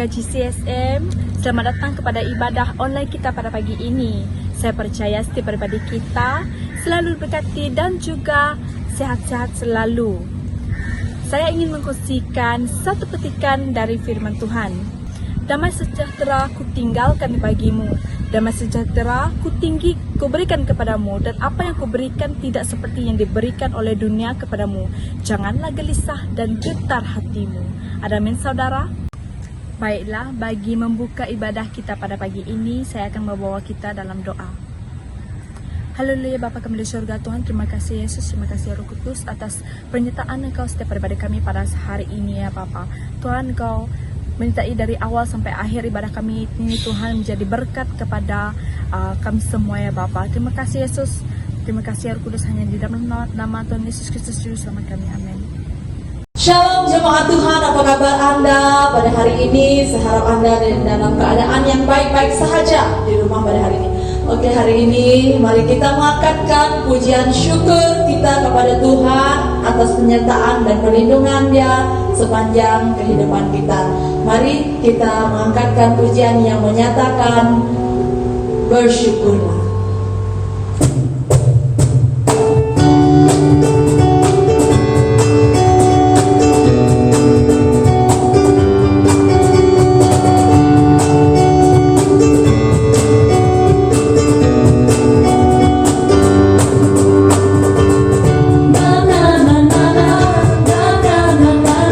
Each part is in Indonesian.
keluarga GCSM, selamat datang kepada ibadah online kita pada pagi ini. Saya percaya setiap pribadi kita selalu diberkati dan juga sehat-sehat selalu. Saya ingin mengkongsikan satu petikan dari firman Tuhan. Damai sejahtera ku tinggalkan bagimu, damai sejahtera ku berikan kepadamu, dan apa yang ku berikan tidak seperti yang diberikan oleh dunia kepadamu. Janganlah gelisah dan getar hatimu. Ada amin, saudara? Baiklah, bagi membuka ibadah kita pada pagi ini, saya akan membawa kita dalam doa. Haleluya Bapa kami di surga, Tuhan, terima kasih Yesus, terima kasih Roh Kudus atas pernyataan Engkau setiap pribadi kami pada hari ini ya Bapa. Tuhan, Engkau menyertai dari awal sampai akhir ibadah kami ini, Tuhan, menjadi berkat kepada kami semua ya Bapa. Terima kasih Yesus, terima kasih Roh Kudus, hanya di dalam nama Tuhan Yesus Kristus Juru Selamat kami, amin. Shalom jemaat Tuhan, apa kabar Anda pada hari ini? Saya harap Anda dalam keadaan yang baik-baik sahaja di rumah pada hari ini. Oke, hari ini mari kita mengangkatkan pujian syukur kita kepada Tuhan atas penyertaan dan perlindungan-Nya sepanjang kehidupan kita. Mari kita mengangkatkan pujian yang menyatakan bersyukurlah. Na na na na na na na na na.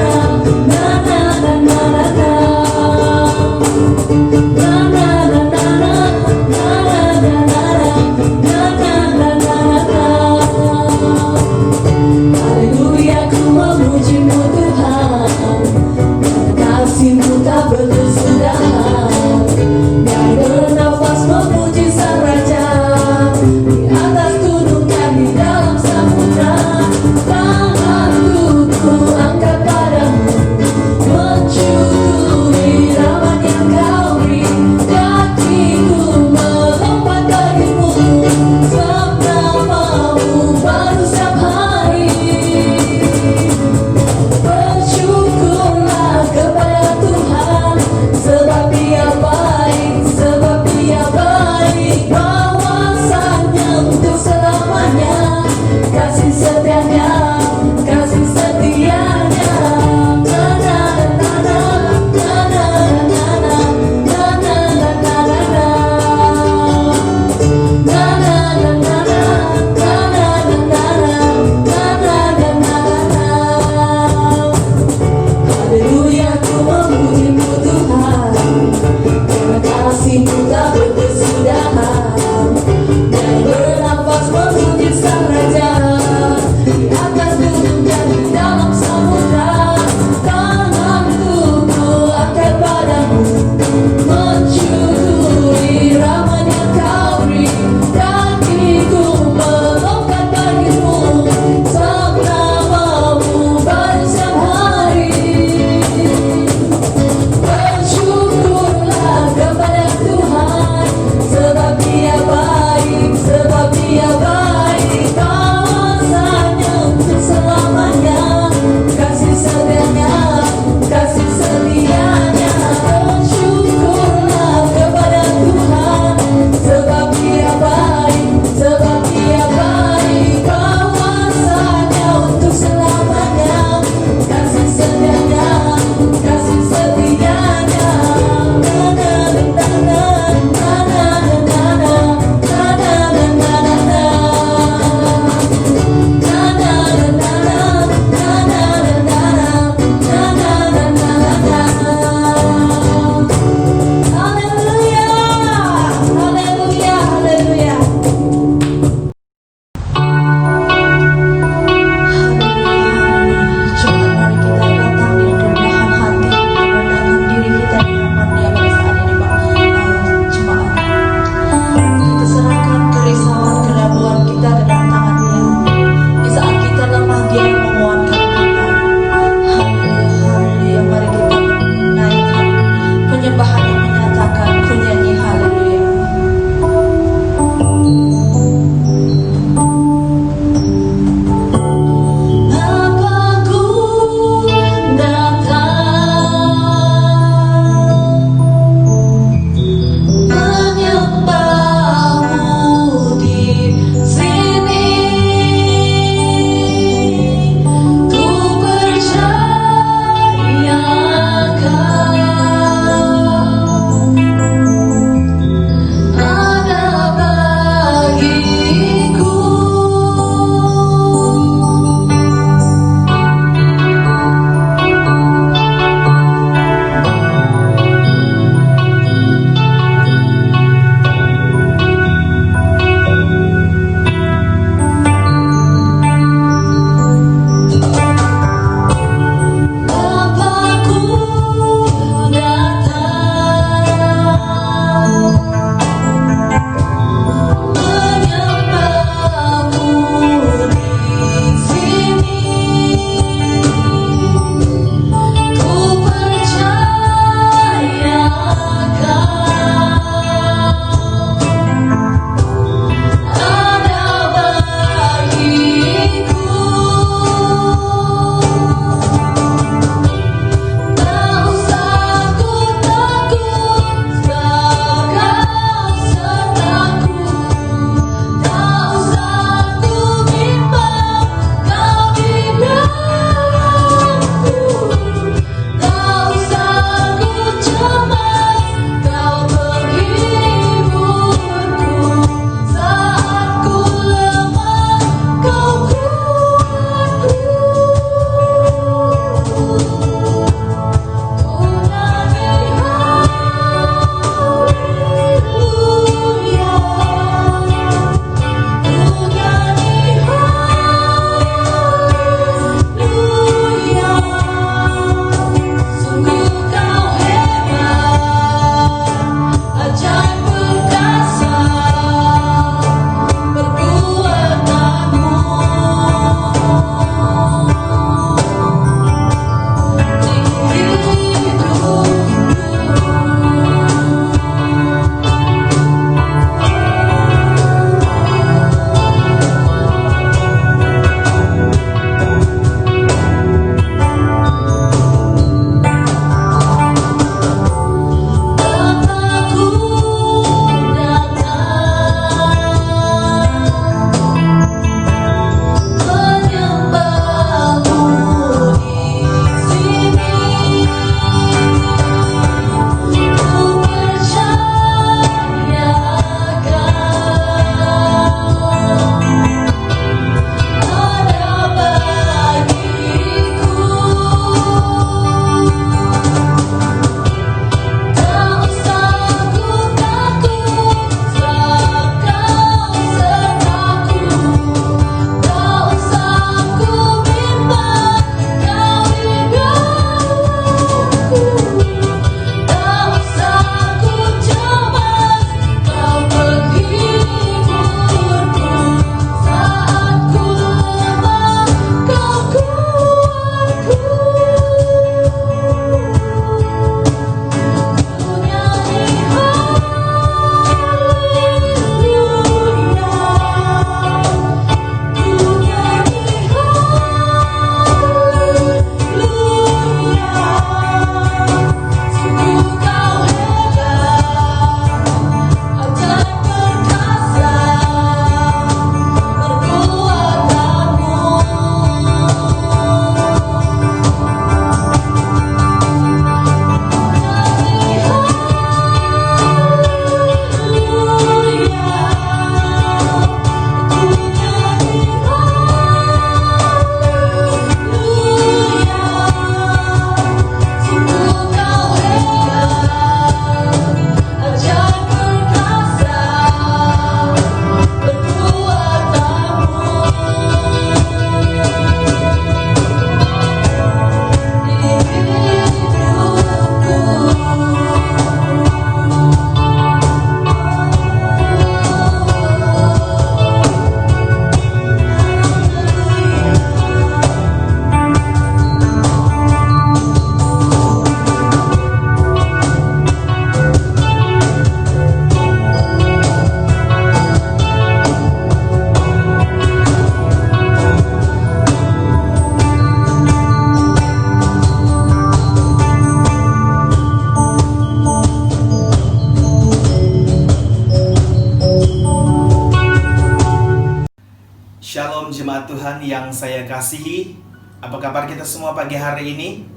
Shalom jemaat Tuhan yang saya kasihi. Apa kabar kita semua pagi hari ini?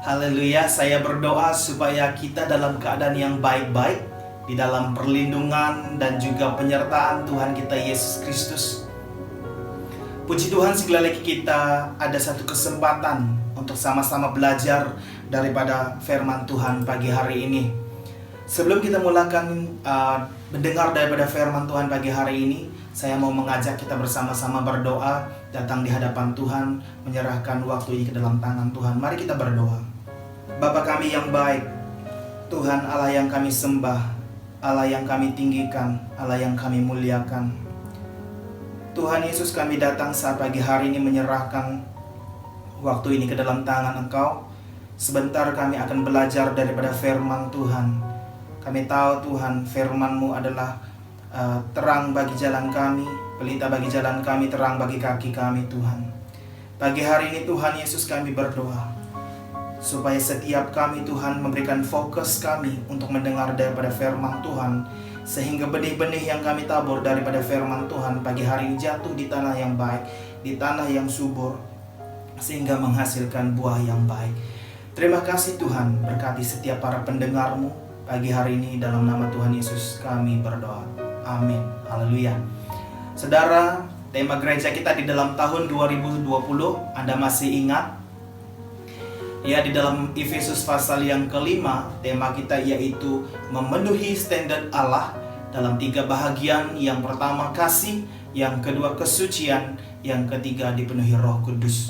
Haleluya, saya berdoa supaya kita dalam keadaan yang baik-baik, di dalam perlindungan dan juga penyertaan Tuhan kita Yesus Kristus. Puji Tuhan, sekali lagi kita ada satu kesempatan untuk sama-sama belajar daripada firman Tuhan pagi hari ini. Sebelum kita mulakan mendengar daripada firman Tuhan pagi hari ini, saya mau mengajak kita bersama-sama berdoa, datang di hadapan Tuhan, menyerahkan waktu ini ke dalam tangan Tuhan. Mari kita berdoa. Bapa kami yang baik, Tuhan Allah yang kami sembah, Allah yang kami tinggikan, Allah yang kami muliakan. Tuhan Yesus, kami datang saat pagi hari ini menyerahkan waktu ini ke dalam tangan Engkau. Sebentar kami akan belajar daripada firman Tuhan. Kami tahu Tuhan, firman-Mu adalah terang bagi jalan kami, pelita bagi jalan kami, terang bagi kaki kami Tuhan. Pagi hari ini Tuhan Yesus, kami berdoa supaya setiap kami Tuhan memberikan fokus kami untuk mendengar daripada firman Tuhan, sehingga benih-benih yang kami tabur daripada firman Tuhan pagi hari ini jatuh di tanah yang baik, di tanah yang subur, sehingga menghasilkan buah yang baik. Terima kasih Tuhan, berkati setiap para pendengar-Mu pagi hari ini, dalam nama Tuhan Yesus kami berdoa. Amin. Haleluya. Saudara, tema gereja kita di dalam tahun 2020, Anda masih ingat? Ya, di dalam Efesus pasal yang kelima, tema kita yaitu memenuhi standar Allah dalam 3 bahagian. Yang pertama kasih, yang kedua kesucian, yang ketiga dipenuhi Roh Kudus.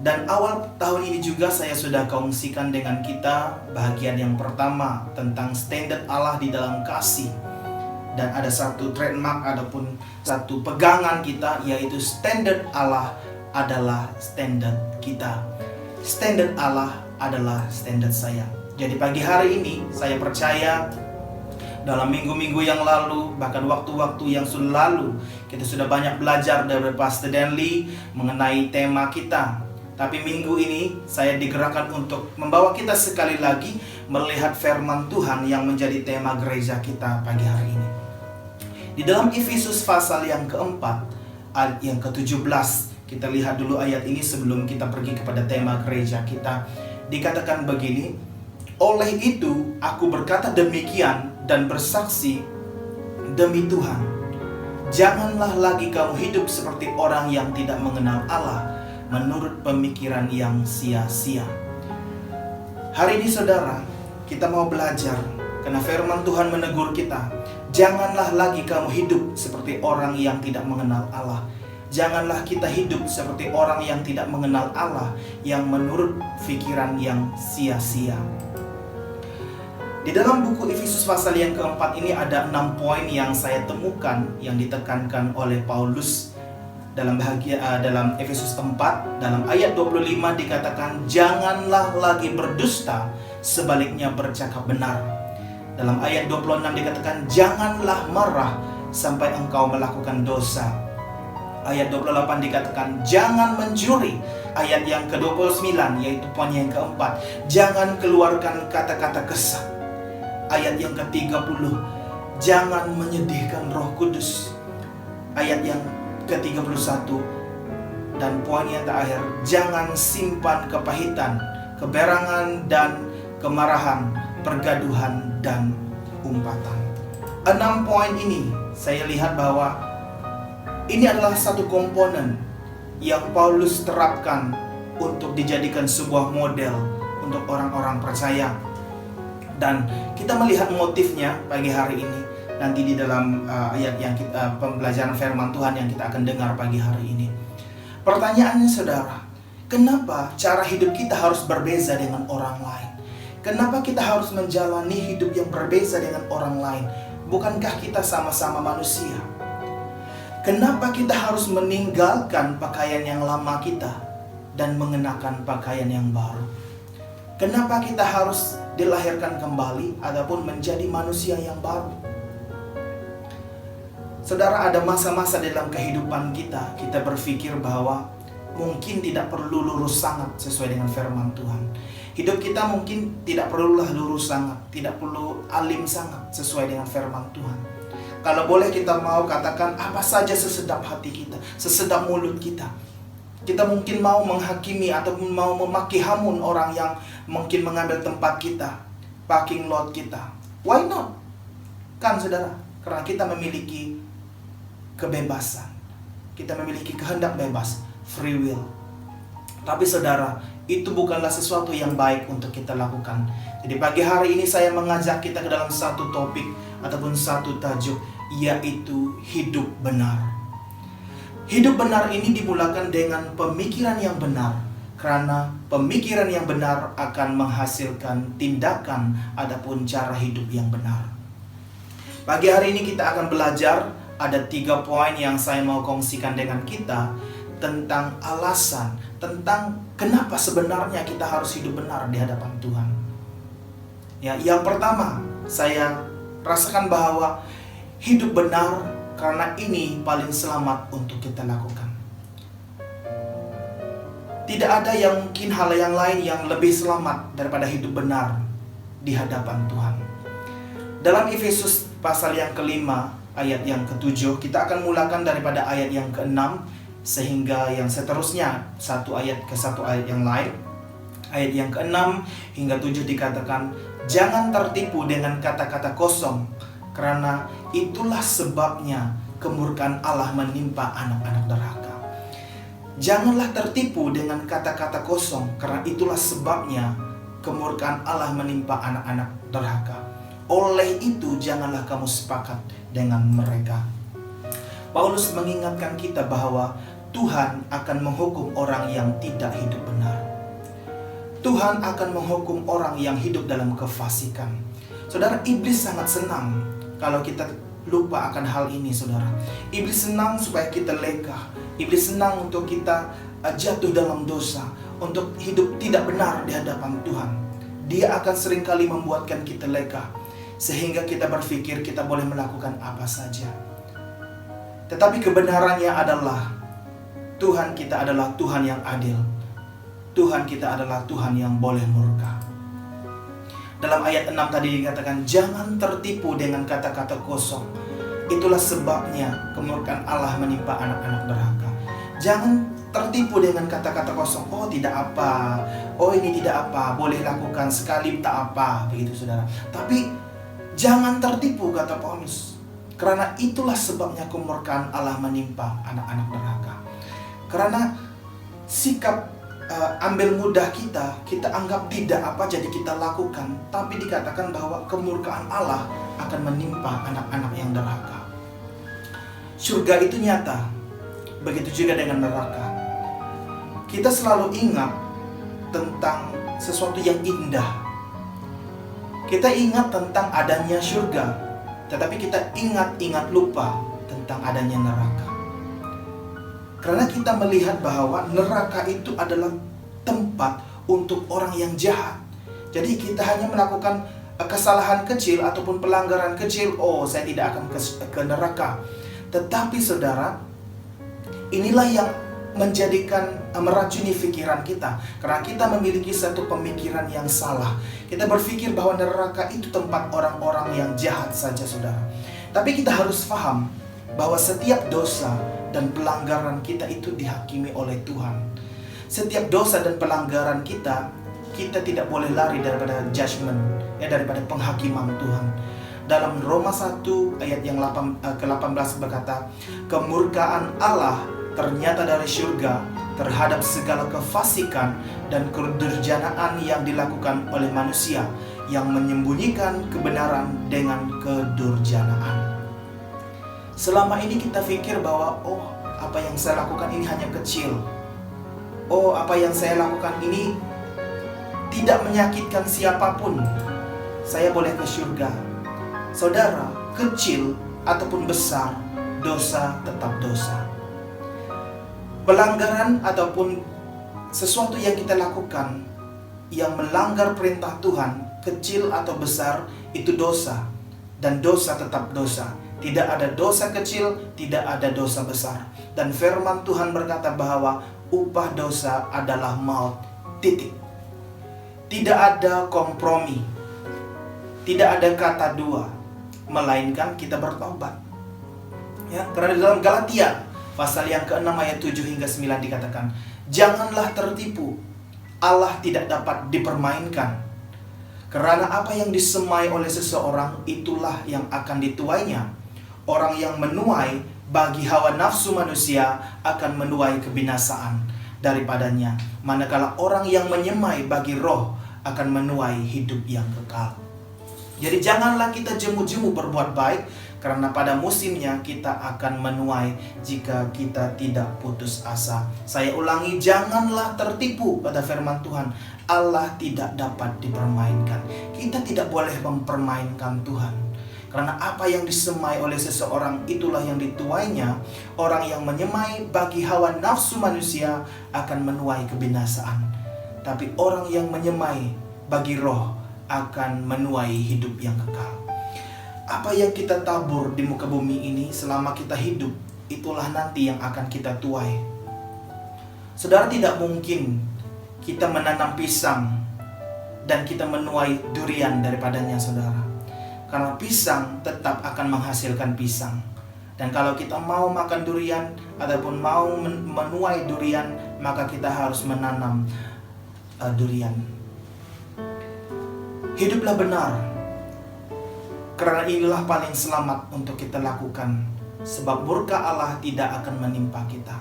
Dan awal tahun ini juga saya sudah kongsikan dengan kita bahagian yang pertama tentang standar Allah di dalam kasih. Dan ada satu trademark ataupun satu pegangan kita, yaitu standar Allah adalah standar kita. Standar Allah adalah standar saya. Jadi pagi hari ini saya percaya dalam minggu-minggu yang lalu, bahkan waktu-waktu yang sudah lalu, kita sudah banyak belajar dari Pastor Danley mengenai tema kita. Tapi minggu ini saya digerakkan untuk membawa kita sekali lagi melihat firman Tuhan yang menjadi tema gereja kita pagi hari ini. Di dalam Efesus pasal yang keempat, ayat yang ke-17, kita lihat dulu ayat ini sebelum kita pergi kepada tema gereja kita. Dikatakan begini, oleh itu aku berkata demikian dan bersaksi demi Tuhan, janganlah lagi kamu hidup seperti orang yang tidak mengenal Allah, menurut pemikiran yang sia-sia. Hari ini saudara, kita mau belajar, karena firman Tuhan menegur kita. Janganlah lagi kamu hidup seperti orang yang tidak mengenal Allah. Janganlah kita hidup seperti orang yang tidak mengenal Allah, yang menurut pikiran yang sia-sia. Di dalam buku Efesus pasal yang keempat ini ada 6 poin yang saya temukan yang ditekankan oleh Paulus dalam Efesus 4, dalam ayat 25 dikatakan janganlah lagi berdusta, sebaliknya bercakap benar. Dalam ayat 26 dikatakan janganlah marah sampai engkau melakukan dosa. Ayat 28 dikatakan jangan mencuri. Ayat yang ke-29 yaitu poin yang keempat, jangan keluarkan kata-kata kesat. Ayat yang ke-30, jangan menyedihkan Roh Kudus. Ayat yang ke-31 dan poin yang terakhir, jangan simpan kepahitan, keberangan dan kemarahan, pergaduhan dan umpatan. 6 poin ini saya lihat bahwa ini adalah satu komponen yang Paulus terapkan untuk dijadikan sebuah model untuk orang-orang percaya. Dan kita melihat motifnya pagi hari ini nanti di dalam ayat yang kita pembelajaran firman Tuhan yang kita akan dengar pagi hari ini. Pertanyaannya saudara, kenapa cara hidup kita harus berbeza dengan orang lain? Kenapa kita harus menjalani hidup yang berbeza dengan orang lain? Bukankah kita sama-sama manusia? Kenapa kita harus meninggalkan pakaian yang lama kita dan mengenakan pakaian yang baru? Kenapa kita harus dilahirkan kembali ataupun menjadi manusia yang baru? Saudara, ada masa-masa dalam kehidupan kita, berpikir bahwa mungkin tidak perlu lurus sangat sesuai dengan firman Tuhan. Hidup kita mungkin tidak perlulah lurus sangat, tidak perlu alim sangat sesuai dengan firman Tuhan. Kalau boleh kita mau katakan apa saja sesedap hati kita, sesedap mulut kita. Kita mungkin mau menghakimi ataupun mau memaki hamun orang yang mungkin mengambil tempat kita, parking lot kita. Why not? Kan saudara, karena kita memiliki kebebasan. Kita memiliki kehendak bebas, free will. Tapi saudara, itu bukanlah sesuatu yang baik untuk kita lakukan. Jadi pagi hari ini saya mengajak kita ke dalam satu topik ataupun satu tajuk, yaitu hidup benar. Hidup benar ini dimulakan dengan pemikiran yang benar, karena pemikiran yang benar akan menghasilkan tindakan ataupun cara hidup yang benar. Pagi hari ini kita akan belajar, ada 3 poin yang saya mau kongsikan dengan kita tentang alasan, tentang kenapa sebenarnya kita harus hidup benar di hadapan Tuhan. Ya, yang pertama, saya rasakan bahwa hidup benar karena ini paling selamat untuk kita lakukan. Tidak ada yang mungkin hal yang lain yang lebih selamat daripada hidup benar di hadapan Tuhan. Dalam Efesus pasal yang kelima, ayat yang ke-7, kita akan mulakan daripada ayat yang ke-6 sehingga yang seterusnya, satu ayat ke satu ayat yang lain. Ayat yang ke-6 hingga 7 dikatakan, jangan tertipu dengan kata-kata kosong, karena itulah sebabnya kemurkaan Allah menimpa anak-anak durhaka. Janganlah tertipu dengan kata-kata kosong, karena itulah sebabnya kemurkaan Allah menimpa anak-anak durhaka. Oleh itu janganlah kamu sepakat dengan mereka. Paulus mengingatkan kita bahwa Tuhan akan menghukum orang yang tidak hidup benar. Tuhan akan menghukum orang yang hidup dalam kefasikan. Saudara, iblis sangat senang kalau kita lupa akan hal ini, saudara. Iblis senang supaya kita leka. Iblis senang untuk kita jatuh dalam dosa, untuk hidup tidak benar di hadapan Tuhan. Dia akan seringkali membuatkan kita leka, sehingga kita berpikir kita boleh melakukan apa saja. Tetapi kebenarannya adalah Tuhan kita adalah Tuhan yang adil. Tuhan kita adalah Tuhan yang boleh murka. Dalam ayat 6 tadi dikatakan, jangan tertipu dengan kata-kata kosong. Itulah sebabnya kemurkaan Allah menimpa anak-anak durhaka. Jangan tertipu dengan kata-kata kosong. Oh, tidak apa. Oh, ini tidak apa. Boleh lakukan sekali, tak apa. Begitu, saudara. Tapi jangan tertipu, kata Paulus. Karena itulah sebabnya kemurkaan Allah menimpa anak-anak durhaka. Karena sikap ambil mudah kita anggap tidak apa jadi kita lakukan. Tapi dikatakan bahwa kemurkaan Allah akan menimpa anak-anak yang durhaka. Surga itu nyata. Begitu juga dengan neraka. Kita selalu ingat tentang sesuatu yang indah. Kita ingat tentang adanya surga, tetapi kita ingat lupa tentang adanya neraka. Karena kita melihat bahwa neraka itu adalah tempat untuk orang yang jahat. Jadi kita hanya melakukan kesalahan kecil ataupun pelanggaran kecil, oh saya tidak akan ke neraka. Tetapi saudara, inilah yang menjadikan meracuni pikiran kita. Karena kita memiliki satu pemikiran yang salah. Kita berpikir bahwa neraka itu tempat orang-orang yang jahat saja, saudara. Tapi kita harus paham bahwa setiap dosa dan pelanggaran kita itu dihakimi oleh Tuhan. Setiap dosa dan pelanggaran kita tidak boleh lari daripada judgment, daripada penghakiman Tuhan. Dalam Roma 1 ayat yang ke-18 berkata, kemurkaan Allah ternyata dari surga terhadap segala kefasikan dan kedurjanaan yang dilakukan oleh manusia yang menyembunyikan kebenaran dengan kedurjanaan. Selama ini kita pikir bahwa oh, apa yang saya lakukan ini hanya kecil. Oh, apa yang saya lakukan ini tidak menyakitkan siapapun. Saya boleh ke surga. Saudara, kecil ataupun besar, dosa tetap dosa. Pelanggaran ataupun sesuatu yang kita lakukan yang melanggar perintah Tuhan, kecil atau besar, itu dosa. Dan dosa tetap dosa. Tidak ada dosa kecil, tidak ada dosa besar. Dan firman Tuhan berkata bahwa upah dosa adalah maut. Titik. Tidak ada kompromi, tidak ada kata dua, melainkan kita bertobat. Ya, karena di dalam Galatia pasal yang ke-6 ayat 7 hingga 9 dikatakan, janganlah tertipu, Allah tidak dapat dipermainkan. Karena apa yang disemai oleh seseorang, itulah yang akan dituainya. Orang yang menuai bagi hawa nafsu manusia akan menuai kebinasaan daripadanya. Manakala orang yang menyemai bagi roh akan menuai hidup yang kekal. Jadi janganlah kita jemu-jemu berbuat baik, karena pada musimnya kita akan menuai jika kita tidak putus asa. Saya ulangi, janganlah tertipu, kata firman Tuhan. Allah tidak dapat dipermainkan. Kita tidak boleh mempermainkan Tuhan. Karena apa yang disemai oleh seseorang, itulah yang dituainya. Orang yang menyemai bagi hawa nafsu manusia akan menuai kebinasaan. Tapi orang yang menyemai bagi roh akan menuai hidup yang kekal. Apa yang kita tabur di muka bumi ini selama kita hidup, itulah nanti yang akan kita tuai. Saudara, tidak mungkin kita menanam pisang dan kita menuai durian daripadanya, saudara. Karena pisang tetap akan menghasilkan pisang. Dan kalau kita mau makan durian ataupun mau menuai durian, maka kita harus menanam durian. Hiduplah benar, karena inilah paling selamat untuk kita lakukan. Sebab murka Allah tidak akan menimpa kita.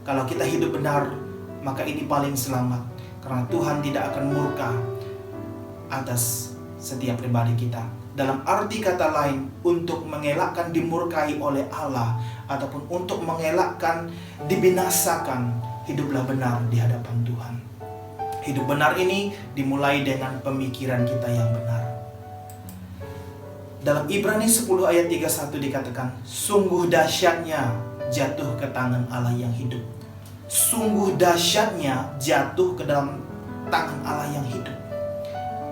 Kalau kita hidup benar, maka ini paling selamat. Karena Tuhan tidak akan murka atas setiap pribadi kita. Dalam arti kata lain, untuk mengelakkan dimurkai oleh Allah ataupun untuk mengelakkan dibinasakan, hiduplah benar di hadapan Tuhan. Hidup benar ini dimulai dengan pemikiran kita yang benar. Dalam Ibrani 10 ayat 31 dikatakan, sungguh dahsyatnya jatuh ke tangan Allah yang hidup. Sungguh dahsyatnya jatuh ke dalam tangan Allah yang hidup.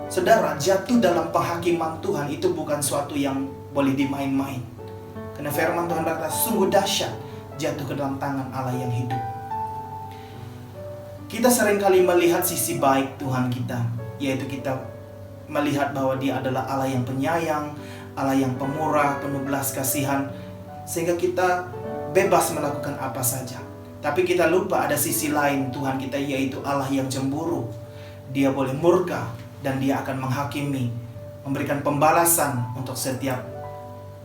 Saudara, jatuh dalam penghakiman Tuhan itu bukan suatu yang boleh dimain-main. Karena firman Tuhan berkata, sungguh dahsyat jatuh ke dalam tangan Allah yang hidup. Kita seringkali melihat sisi baik Tuhan kita, yaitu kita melihat bahwa Dia adalah Allah yang penyayang, Allah yang pemurah, penuh belas kasihan, sehingga kita bebas melakukan apa saja. Tapi kita lupa ada sisi lain Tuhan kita, yaitu Allah yang cemburu. Dia boleh murka dan Dia akan menghakimi, memberikan pembalasan untuk setiap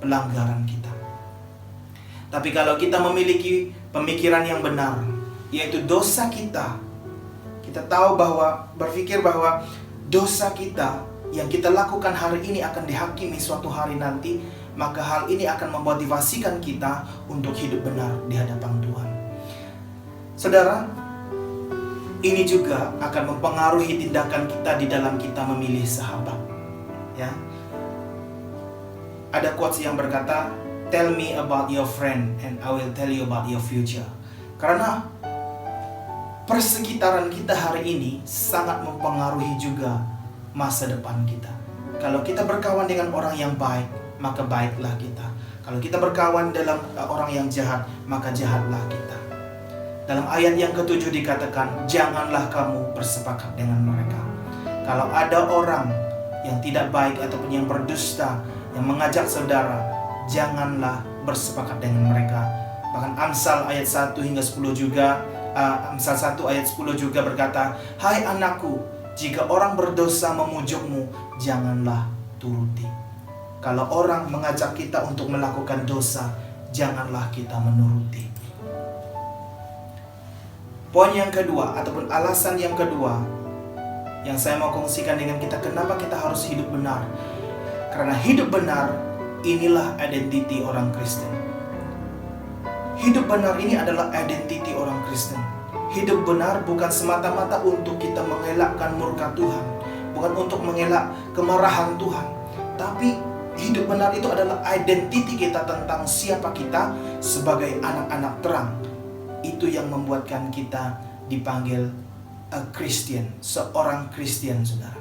pelanggaran kita. Tapi kalau kita memiliki pemikiran yang benar, yaitu dosa kita tahu bahwa, berpikir bahwa dosa kita yang kita lakukan hari ini akan dihakimi suatu hari nanti, maka hal ini akan memotivasikan kita untuk hidup benar di hadapan Tuhan. Saudara, ini juga akan mempengaruhi tindakan kita di dalam kita memilih sahabat. Ya, ada quotes yang berkata, tell me about your friend and I will tell you about your future. Karena persekitaran kita hari ini sangat mempengaruhi juga masa depan kita. Kalau kita berkawan dengan orang yang baik, maka baiklah kita. Kalau kita berkawan dalam orang yang jahat, maka jahatlah kita. Dalam ayat yang ke-7 dikatakan, janganlah kamu bersepakat dengan mereka. Kalau ada orang yang tidak baik ataupun yang berdusta, yang mengajak saudara, janganlah bersepakat dengan mereka. Bahkan Amsal ayat 1 hingga 10 juga, Amsal 1 ayat 10 juga berkata, hai anakku, jika orang berdosa memujukmu, janganlah turuti. Kalau orang mengajak kita untuk melakukan dosa, janganlah kita menuruti. Poin yang kedua, ataupun alasan yang kedua yang saya mau kongsikan dengan kita, kenapa kita harus hidup benar. Karena hidup benar, inilah identiti orang Kristen. Hidup benar ini adalah identiti orang Kristen. Hidup benar bukan semata-mata untuk kita mengelakkan murka Tuhan, bukan untuk mengelak kemarahan Tuhan, tapi hidup benar itu adalah identiti kita tentang siapa kita sebagai anak-anak terang. Itu yang membuatkan kita dipanggil a Christian, seorang Kristen, saudara.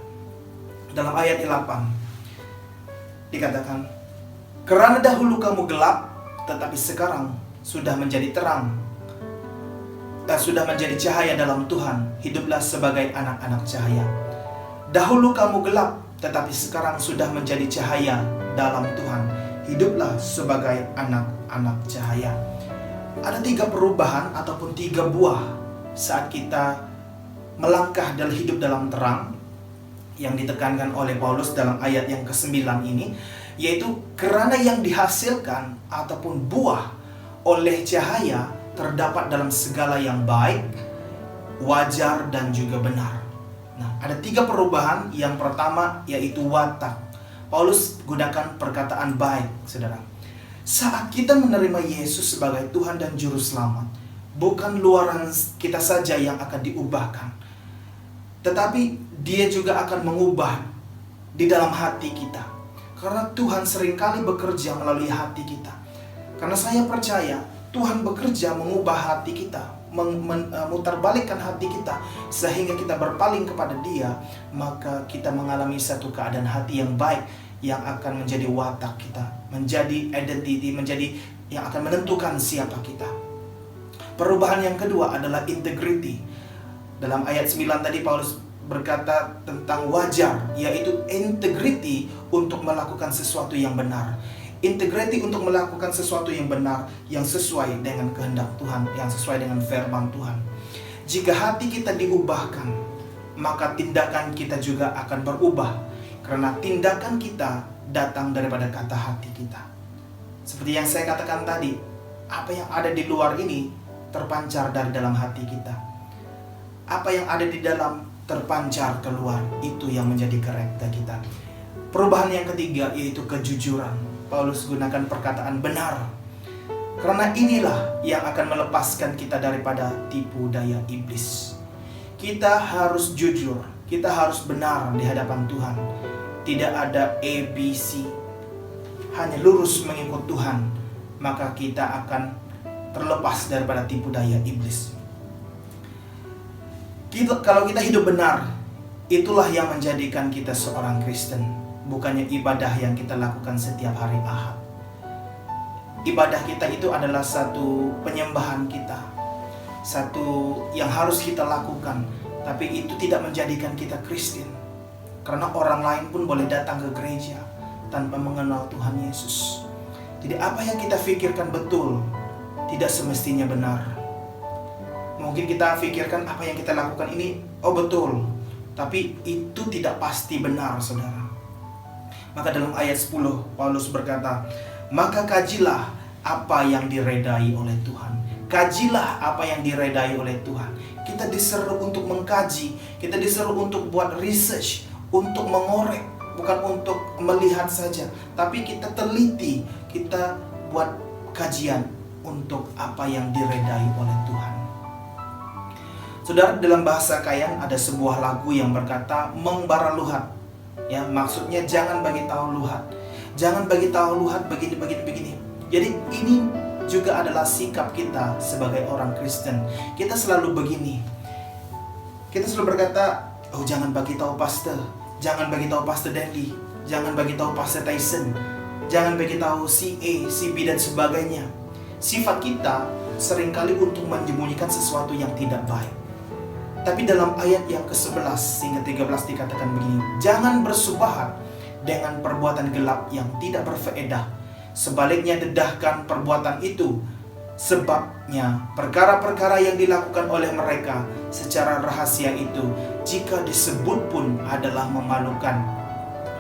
Dalam ayat 8 dikatakan, karena dahulu kamu gelap, tetapi sekarang sudah menjadi terang, sudah menjadi cahaya dalam Tuhan. Hiduplah sebagai anak-anak cahaya. Dahulu kamu gelap, tetapi sekarang sudah menjadi cahaya dalam Tuhan. Hiduplah sebagai anak-anak cahaya. Ada 3 perubahan ataupun 3 buah saat kita melangkah dalam hidup dalam terang yang ditekankan oleh Paulus dalam ayat yang ke-9 ini, yaitu karena yang dihasilkan ataupun buah oleh cahaya terdapat dalam segala yang baik, wajar, dan juga benar. Nah, ada 3 perubahan. Yang pertama yaitu watak. Paulus gunakan perkataan baik, saudara. Saat kita menerima Yesus sebagai Tuhan dan Juru Selamat, bukan luaran kita saja yang akan diubahkan, tetapi Dia juga akan mengubah di dalam hati kita. Karena Tuhan seringkali bekerja melalui hati kita. Karena saya percaya Tuhan bekerja mengubah hati kita, memutarbalikkan hati kita sehingga kita berpaling kepada Dia, maka kita mengalami satu keadaan hati yang baik yang akan menjadi watak kita, menjadi identity, menjadi yang akan menentukan siapa kita. Perubahan yang kedua adalah integrity. Dalam ayat 9 tadi Paulus berkata tentang wajar, yaitu integrity untuk melakukan sesuatu yang benar. Integrity untuk melakukan sesuatu yang benar, yang sesuai dengan kehendak Tuhan, yang sesuai dengan firman Tuhan. Jika hati kita diubahkan, maka tindakan kita juga akan berubah. Karena tindakan kita datang daripada kata hati kita. Seperti yang saya katakan tadi, apa yang ada di luar ini terpancar dari dalam hati kita. Apa yang ada di dalam terpancar keluar, itu yang menjadi karakter kita. Perubahan yang ketiga yaitu kejujuran. Paulus gunakan perkataan benar. Karena inilah yang akan melepaskan kita daripada tipu daya iblis. Kita harus jujur, kita harus benar di hadapan Tuhan. Tidak ada ABC, hanya lurus mengikut Tuhan, maka kita akan terlepas daripada tipu daya iblis. Kalau kita hidup benar, itulah yang menjadikan kita seorang Kristen. Bukannya ibadah yang kita lakukan setiap hari Ahad. Ibadah kita itu adalah satu penyembahan kita, satu yang harus kita lakukan. Tapi itu tidak menjadikan kita Kristen. Karena orang lain pun boleh datang ke gereja tanpa mengenal Tuhan Yesus. Jadi apa yang kita pikirkan betul tidak semestinya benar. Mungkin kita pikirkan apa yang kita lakukan ini betul, tapi itu tidak pasti benar, saudara. Maka dalam ayat 10 Paulus berkata, maka kajilah apa yang diredai oleh Tuhan. Kajilah apa yang diredai oleh Tuhan. Kita diseru untuk mengkaji, kita diseru untuk buat research, untuk mengorek, bukan untuk melihat saja, tapi kita teliti, kita buat kajian untuk apa yang diredai oleh Tuhan. Saudara, dalam bahasa Kayan ada sebuah lagu yang berkata membara luhat. Ya, maksudnya jangan bagi tahu luhat. Jangan bagi tahu luhat begini. Jadi ini juga adalah sikap kita sebagai orang Kristen. Kita selalu begini. Kita selalu berkata, jangan bagi tahu pastor, jangan bagi tahu pastor Dandy, jangan bagi tahu pastor Tyson, jangan bagi tahu si A, si B dan sebagainya. Sifat kita seringkali untuk menyembunyikan sesuatu yang tidak baik. Tapi dalam ayat yang ke-11 hingga 13 dikatakan begini, jangan bersubahat dengan perbuatan gelap yang tidak berfaedah. Sebaliknya dedahkan perbuatan itu. Sebabnya perkara-perkara yang dilakukan oleh mereka secara rahasia itu, jika disebut pun adalah memalukan.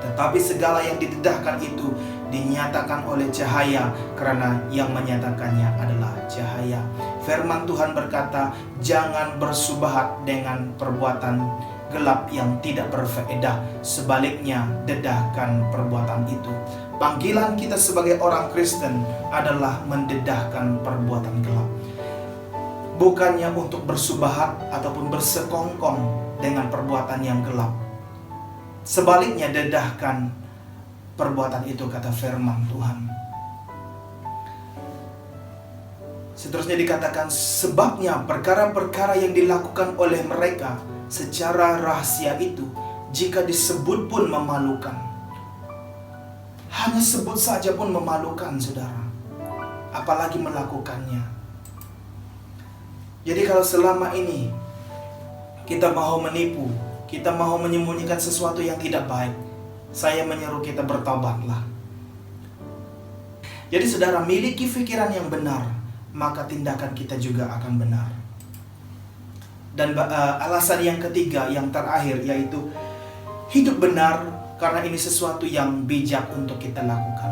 Tetapi segala yang didedahkan itu dinyatakan oleh cahaya, karena yang menyatakannya adalah cahaya. Firman Tuhan berkata, jangan bersubahat dengan perbuatan gelap yang tidak berfaedah. Sebaliknya, dedahkan perbuatan itu. Panggilan kita sebagai orang Kristen adalah mendedahkan perbuatan gelap. Bukannya untuk bersubahat ataupun bersekongkong dengan perbuatan yang gelap. Sebaliknya, dedahkan perbuatan itu, kata firman Tuhan. Seterusnya dikatakan, sebabnya perkara-perkara yang dilakukan oleh mereka secara rahasia itu, jika disebut pun memalukan. Hanya sebut saja pun memalukan, saudara. Apalagi melakukannya. Jadi kalau selama ini kita mau menipu, kita mau menyembunyikan sesuatu yang tidak baik, saya menyeru kita bertobatlah. Jadi saudara, miliki pikiran yang benar, maka tindakan kita juga akan benar. Dan alasan yang ketiga, yang terakhir, yaitu hidup benar karena ini sesuatu yang bijak untuk kita lakukan.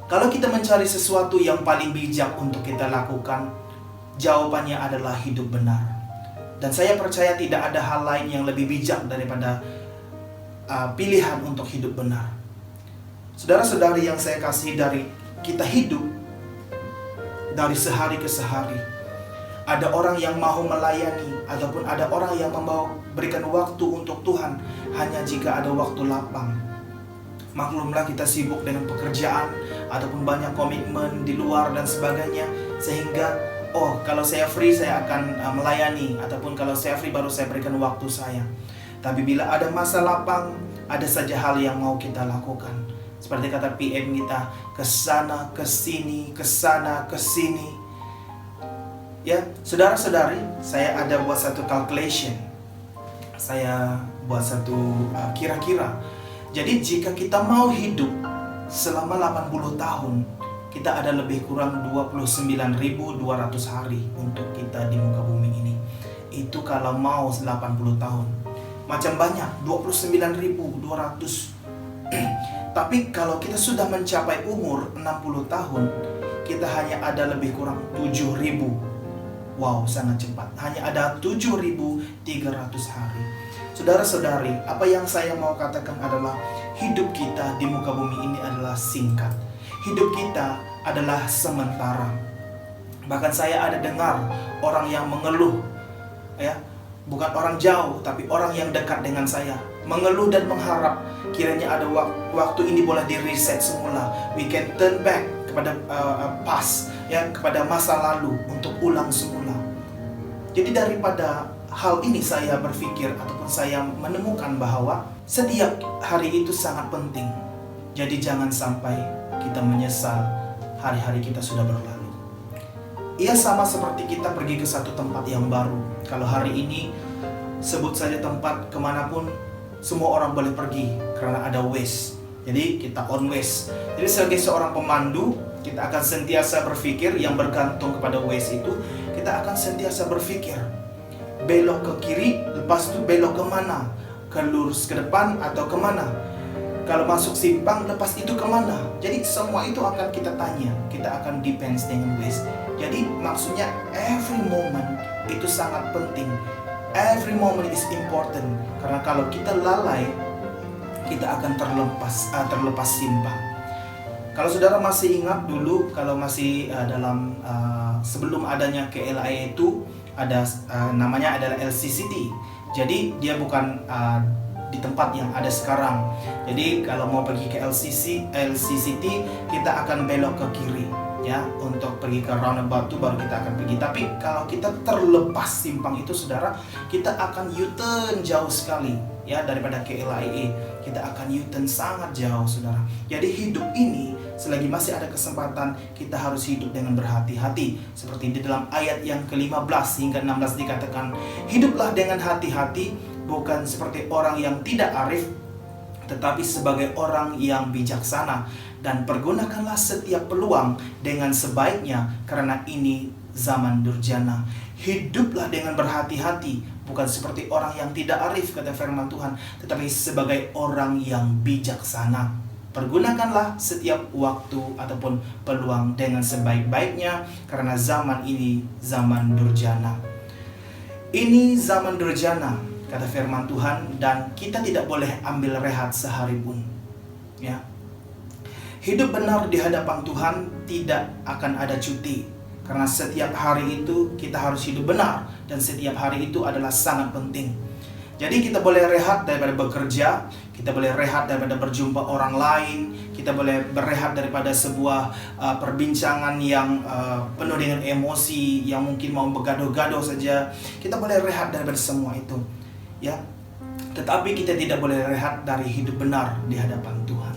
Kalau kita mencari sesuatu yang paling bijak untuk kita lakukan, jawabannya adalah hidup benar. Dan saya percaya tidak ada hal lain yang lebih bijak daripada pilihan untuk hidup benar. Saudara-saudari yang saya kasih, dari kita hidup dari sehari ke sehari, ada orang yang mau melayani ataupun ada orang yang mau berikan waktu untuk Tuhan hanya jika ada waktu lapang. Maklumlah kita sibuk dengan pekerjaan ataupun banyak komitmen di luar dan sebagainya, sehingga kalau saya free saya akan melayani, ataupun kalau saya free baru saya berikan waktu saya. Tapi bila ada masa lapang, ada saja hal yang mau kita lakukan. Seperti kata PM kita, kesana kesini, kesana kesini. Ya, saudara-saudari, saya ada buat satu calculation. Saya buat satu kira-kira. Jadi jika kita mau hidup selama 80 tahun, kita ada lebih kurang 29.200 hari untuk kita di muka bumi ini. Itu kalau mau 80 tahun. Macam banyak, 29.200. Tapi kalau kita sudah mencapai umur 60 tahun, kita hanya ada lebih kurang 7.000. Wow, sangat cepat. Hanya ada 7.300 hari. Saudara-saudari, apa yang saya mau katakan adalah hidup kita di muka bumi ini adalah singkat. Hidup kita adalah sementara. Bahkan saya ada dengar orang yang mengeluh, ya, bukan orang jauh, tapi orang yang dekat dengan saya, mengeluh dan mengharap kiranya ada waktu ini boleh di reset semula. We can turn back kepada past, ya, kepada masa lalu untuk ulang semula. Jadi daripada hal ini saya berpikir ataupun saya menemukan bahwa setiap hari itu sangat penting. Jadi jangan sampai kita menyesal hari-hari kita sudah berlalu. Ia sama seperti kita pergi ke satu tempat yang baru. Kalau hari ini sebut saja tempat kemanapun, semua orang boleh pergi karena ada Waze. Jadi kita on Waze. Jadi sebagai seorang pemandu, kita akan sentiasa berpikir yang bergantung kepada Waze itu. Kita akan sentiasa berpikir belok ke kiri, lepas itu belok kemana, ke lurus ke depan atau kemana, kalau masuk simpang lepas itu kemana. Jadi semua itu akan kita tanya, kita akan depends dengan Waze. Jadi maksudnya every moment itu sangat penting. Every moment is important. Karena kalau kita lalai, kita akan terlepas simpang. Kalau saudara masih ingat dulu, kalau masih dalam sebelum adanya KLIA itu ada namanya adalah LCCT. Jadi dia bukan di tempat yang ada sekarang. Jadi kalau mau pergi ke LCCT, kita akan belok ke kiri, ya, untuk pergi ke roundabout itu baru kita akan pergi. Tapi kalau kita terlepas simpang itu, saudara, kita akan U-turn jauh sekali, ya, daripada KLIA. Kita akan U-turn sangat jauh, saudara. Jadi hidup ini, selagi masih ada kesempatan, kita harus hidup dengan berhati-hati. Seperti di dalam ayat yang ke-15 hingga 16 dikatakan, hiduplah dengan hati-hati, bukan seperti orang yang tidak arif, tetapi sebagai orang yang bijaksana. Dan pergunakanlah setiap peluang dengan sebaiknya, karena ini zaman durjana. Hiduplah dengan berhati-hati, bukan seperti orang yang tidak arif, kata firman Tuhan, tetapi sebagai orang yang bijaksana. Pergunakanlah setiap waktu ataupun peluang dengan sebaik-baiknya, karena zaman ini zaman durjana. Ini zaman durjana, kata firman Tuhan, dan kita tidak boleh ambil rehat sehari pun, ya. Hidup benar di hadapan Tuhan tidak akan ada cuti, karena setiap hari itu kita harus hidup benar, dan setiap hari itu adalah sangat penting. Jadi kita boleh rehat daripada bekerja, kita boleh rehat daripada berjumpa orang lain, kita boleh berehat daripada sebuah perbincangan yang penuh dengan emosi, yang mungkin mau bergaduh-gaduh saja. Kita boleh rehat daripada semua itu, ya. Tetapi kita tidak boleh rehat dari hidup benar di hadapan Tuhan.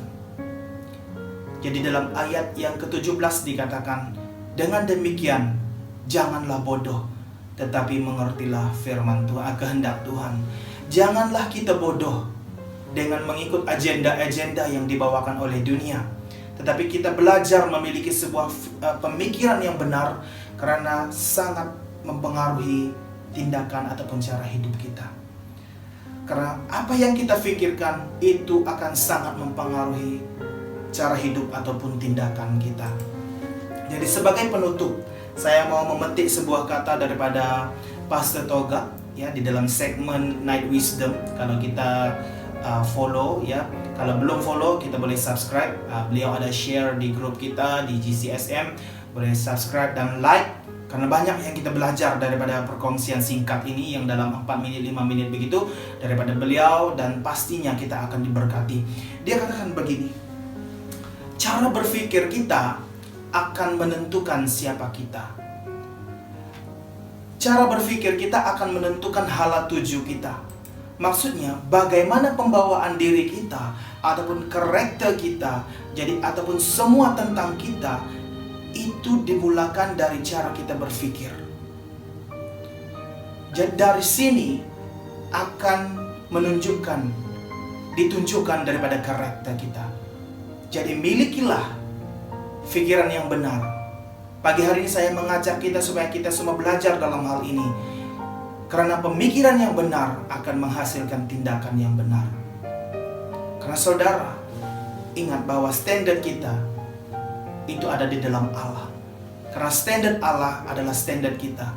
Jadi dalam ayat yang ke-17 dikatakan, dengan demikian janganlah bodoh, tetapi mengertilah firman Tuhan, kehendak Tuhan. Janganlah kita bodoh dengan mengikut agenda-agenda yang dibawakan oleh dunia, tetapi kita belajar memiliki sebuah pemikiran yang benar, karena sangat mempengaruhi tindakan ataupun cara hidup kita. Karena apa yang kita pikirkan itu akan sangat mempengaruhi cara hidup ataupun tindakan kita. Jadi sebagai penutup, saya mau memetik sebuah kata daripada Pastor Toga ya, di dalam segmen Night Wisdom. Kalau kita follow ya, kalau belum follow kita boleh subscribe. Beliau ada share di grup kita di GCSM, boleh subscribe dan like, karena banyak yang kita belajar daripada perkongsian singkat ini yang dalam 4 menit 5 menit begitu daripada beliau, dan pastinya kita akan diberkati. Dia katakan begini, cara berpikir kita akan menentukan siapa kita. Cara berpikir kita akan menentukan hala tuju kita. Maksudnya bagaimana pembawaan diri kita ataupun karakter kita, jadi ataupun semua tentang kita itu dimulakan dari cara kita berpikir. Jadi dari sini akan ditunjukkan daripada karakter kita. Jadi milikilah pikiran yang benar. Pagi hari ini saya mengajak kita supaya kita semua belajar dalam hal ini, karena pemikiran yang benar akan menghasilkan tindakan yang benar. Karena saudara, ingat bahwa standar kita itu ada di dalam Allah. Karena standar Allah adalah standar kita.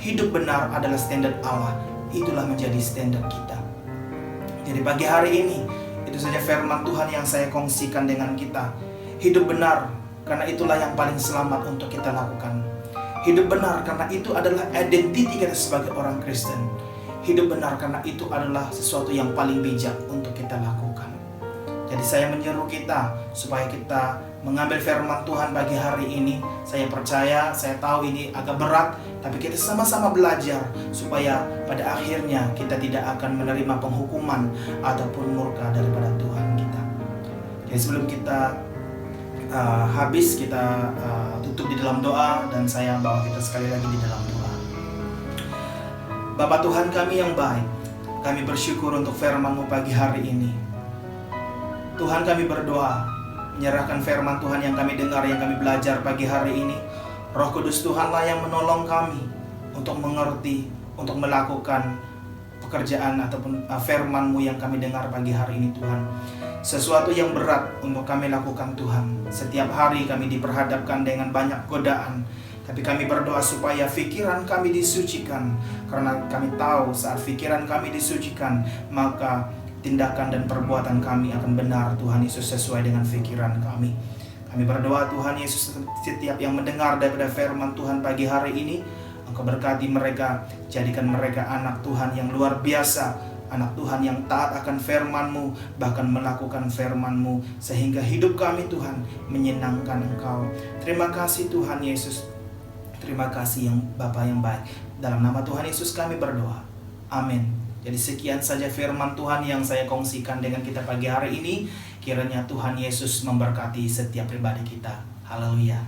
Hidup benar adalah standar Allah. Itulah menjadi standar kita. Jadi pagi hari ini, itu saja firman Tuhan yang saya kongsikan dengan kita. Hidup benar, karena itulah yang paling selamat untuk kita lakukan. Hidup benar karena itu adalah identiti kita sebagai orang Kristen. Hidup benar karena itu adalah sesuatu yang paling bijak untuk kita lakukan. Jadi saya menyeru kita supaya kita mengambil firman Tuhan pagi hari ini. Saya percaya, saya tahu ini agak berat, tapi kita sama-sama belajar supaya pada akhirnya kita tidak akan menerima penghukuman ataupun murka daripada Tuhan kita. Jadi sebelum kita habis, kita tutup di dalam doa, dan saya bawa kita sekali lagi di dalam doa. Bapa Tuhan kami yang baik, kami bersyukur untuk firman-Mu pagi hari ini. Tuhan, kami berdoa, menyerahkan firman Tuhan yang kami dengar, yang kami belajar pagi hari ini. Roh Kudus Tuhanlah yang menolong kami untuk mengerti, untuk melakukan pekerjaan ataupun firman-Mu yang kami dengar pagi hari ini Tuhan. Sesuatu yang berat untuk kami lakukan Tuhan. Setiap hari kami diperhadapkan dengan banyak godaan, tapi kami berdoa supaya pikiran kami disucikan. Karena kami tahu saat pikiran kami disucikan, maka tindakan dan perbuatan kami akan benar Tuhan Yesus sesuai dengan pikiran kami. Kami berdoa Tuhan Yesus, setiap yang mendengar daripada firman Tuhan pagi hari ini, Engkau berkati mereka, jadikan mereka anak Tuhan yang luar biasa, anak Tuhan yang taat akan firman-Mu, bahkan melakukan firman-Mu, sehingga hidup kami Tuhan menyenangkan Engkau. Terima kasih Tuhan Yesus, terima kasih yang Bapa yang baik. Dalam nama Tuhan Yesus kami berdoa, amin. Jadi sekian saja firman Tuhan yang saya kongsikan dengan kita pagi hari ini. Kiranya Tuhan Yesus memberkati setiap pribadi kita. Haleluya.